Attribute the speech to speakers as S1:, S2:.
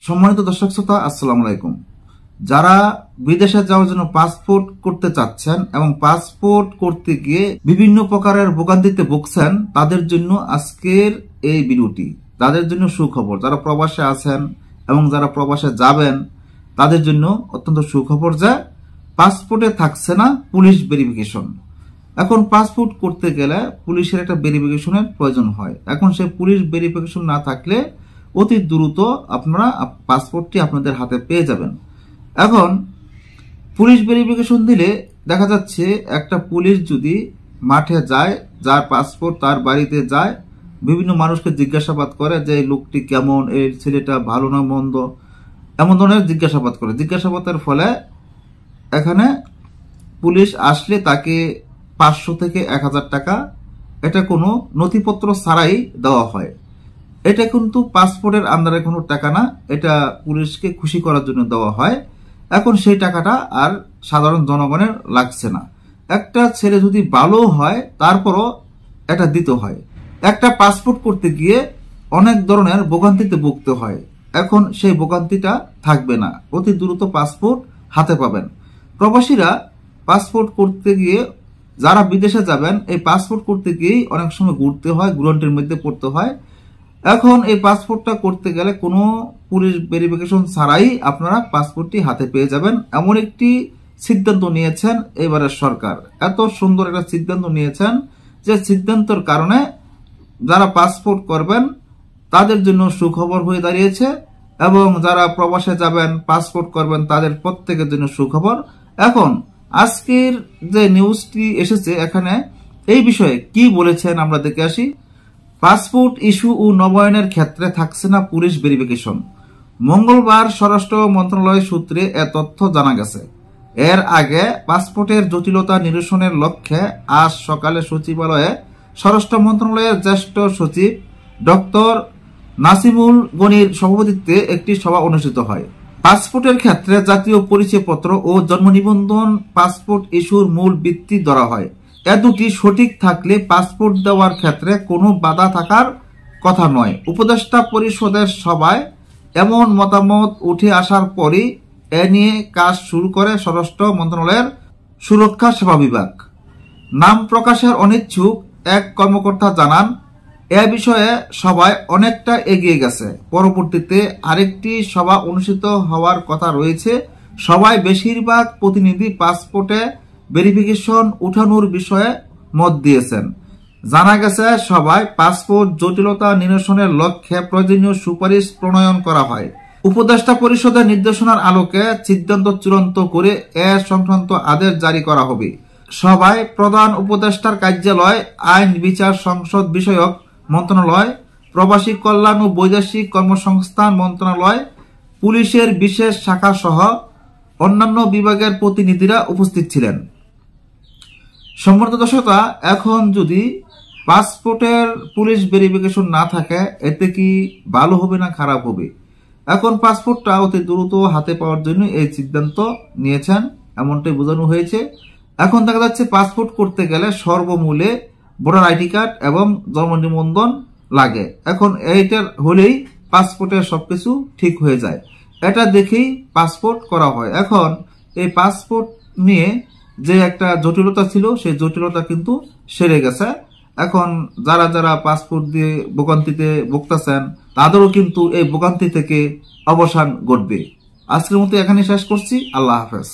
S1: সম্মানিত দর্শক শ্রোতা, আসসালামু আলাইকুম। যারা বিদেশে যাওয়ার জন্য পাসপোর্ট করতে চাচ্ছেন এবং পাসপোর্ট করতে গিয়ে বিভিন্ন প্রকারের ভোগান্তিতে ভুগছেন, তাদের জন্য আজকের এই ভিডিওটি। তাদের জন্য সুখবর। যারা প্রবাসে আছেন এবং যারা প্রবাসে যাবেন তাদের জন্য অত্যন্ত সুখবর যে পাসপোর্টে থাকছে না পুলিশ ভেরিফিকেশন। এখন পাসপোর্ট করতে গেলে পুলিশের একটা ভেরিফিকেশনের প্রয়োজন হয়। এখন সেই পুলিশ ভেরিফিকেশন না থাকলে অতি দ্রুত আপনারা পাসপোর্টটি আপনাদের হাতে পেয়ে যাবেন। এখন পুলিশ ভেরিফিকেশন দিলে দেখা যাচ্ছে একটা পুলিশ যদি মাঠে যায়, যার পাসপোর্ট তার বাড়িতে যায়, বিভিন্ন মানুষকে জিজ্ঞাসাবাদ করে যে এই লোকটি কেমন, এই ছেলেটা ভালো না মন্দ, এমন ধরনের জিজ্ঞাসাবাদ করে। জিজ্ঞাসাবাদের ফলে এখানে পুলিশ আসলে তাকে 500 থেকে 1000 টাকা, এটা কোনো নথিপত্র ছাড়াই দেওয়া হয়। এটা কিন্তু পাসপোর্টের আন্ডারে কোনো টাকা না, এটা পুলিশকে খুশি করার জন্য দেওয়া হয়। এখন সেই টাকাটা আর সাধারণ জনগণের লাগছে না। একটা ছেলে যদি ভালো হয় তারপরও এটা দিতে হয়। একটা পাসপোর্ট করতে গিয়ে অনেক ধরনের ভোগান্তিতে ভুগতে হয়। এখন সেই ভোগান্তিটা থাকবে না, অতি দ্রুত পাসপোর্ট হাতে পাবেন। প্রবাসীরা পাসপোর্ট করতে গিয়ে, যারা বিদেশে যাবেন, এই পাসপোর্ট করতে গিয়েই অনেক সময় ঘুরতে হয়, গ্রন্থের মধ্যে পড়তে হয়। এখন এই পাসপোর্টটা করতে গেলে কোনো পুলিশ ভেরিফিকেশন ছাড়াই আপনারা পাসপোর্টটি হাতে পেয়ে যাবেন, এমন একটি সিদ্ধান্ত নিয়েছেন এবারের সরকার। এত সুন্দর একটা সিদ্ধান্ত নিয়েছেন যে সিদ্ধান্তের কারণে যারা পাসপোর্ট করবেন তাদের জন্য সুখবর হয়ে দাঁড়িয়েছে, এবং যারা প্রবাসে যাবেন পাসপোর্ট করবেন তাদের প্রত্যেকের জন্য সুখবর। এখন আজকের যে নিউজটি এসেছে, এখানে এই বিষয়ে কি বলেছেন আমরা দেখে আসি। পাসপোর্ট ইস্যু ও নবায়নের ক্ষেত্রে থাকছে না পুলিশ ভেরিফিকেশন। মঙ্গলবার স্বরাষ্ট্র মন্ত্রণালয় সূত্রে এ তথ্য জানা গেছে। এর আগে পাসপোর্টের জটিলতা নিরসনের লক্ষ্যে আজ সকালে সচিবালয়ে স্বরাষ্ট্র মন্ত্রণালয়ের জ্যেষ্ঠ সচিব ডক্টর নাসিমুল গনির সভাপতিত্বে একটি সভা অনুষ্ঠিত হয়। পাসপোর্টের ক্ষেত্রে জাতীয় পরিচয়পত্র ও জন্ম নিবন্ধন পাসপোর্ট ইস্যুর মূল ভিত্তি ধরা হয়। এ দুটি সঠিক থাকলে পাসপোর্ট দেওয়ার ক্ষেত্রে কোনো বাধা থাকার কথা নয়। উপদেষ্টা পরিষদের সভায় এমন মতামত উঠে আসার পরই এ নিয়ে কাজ শুরু করে স্বরাষ্ট্র মন্ত্রণালয়ের সুরক্ষা সেবা বিভাগ। নাম প্রকাশের অনিচ্ছুক এক কর্মকর্তা জানান, এ বিষয়ে সবাই অনেকটা এগিয়ে গেছে। পরবর্তীতে আরেকটি সভা অনুষ্ঠিত হওয়ার কথা রয়েছে। সবাই বেশিরভাগ প্রতিনিধি পাসপোর্টে ভেরিফিকেশন উঠানোর বিষয়ে মত দিয়েছেন। জানা গেছে সবাই পাসপোর্ট জটিলতা নিরসনের লক্ষ্যে প্রয়োজনীয় সুপারিশ প্রণয়ন করা হয়। উপদেষ্টা পরিষদের নির্দেশনার আলোকে সিদ্ধান্ত চূড়ান্ত করে এ সংক্রান্ত আদেশ জারি করা হবে। সভায় প্রধান উপদেষ্টার কার্যালয়, আইন বিচার সংসদ বিষয়ক মন্ত্রণালয়, প্রবাসী কল্যাণ ও বৈদেশিক কর্মসংস্থান মন্ত্রণালয়, পুলিশের বিশেষ শাখা সহ অন্যান্য বিভাগের প্রতিনিধিরা উপস্থিত ছিলেন। সম্মানিত দর্শকরা, এখন যদি পাসপোর্টের পুলিশ ভেরিফিকেশন না থাকে, এতে কি ভালো হবে না খারাপ হবে? এখন পাসপোর্টটা অতি দ্রুত হাতে পাওয়ার জন্য এই সিদ্ধান্ত নিয়েছেন, এমনটাই বোঝানো হয়েছে। এখন দেখা যাচ্ছে পাসপোর্ট করতে গেলে সর্বমূলে ভোটার আইডি কার্ড এবং জন্ম নিবন্ধন লাগে। এখন এইটার হলেই পাসপোর্টের সবকিছু ঠিক হয়ে যায়। এটা দেখেই পাসপোর্ট করা হয়। এখন এই পাসপোর্ট নিয়ে যে একটা জটিলতা ছিল, সেই জটিলতা কিন্তু সেরে গেছে। এখন যারা যারা পাসপোর্ট দিয়ে ভোগান্তিতে ভুগতেছেন তাদেরও কিন্তু এই ভোগান্তি থেকে অবসান ঘটবে। আজকের মতো এখানে শেষ করছি। আল্লাহ হাফেজ।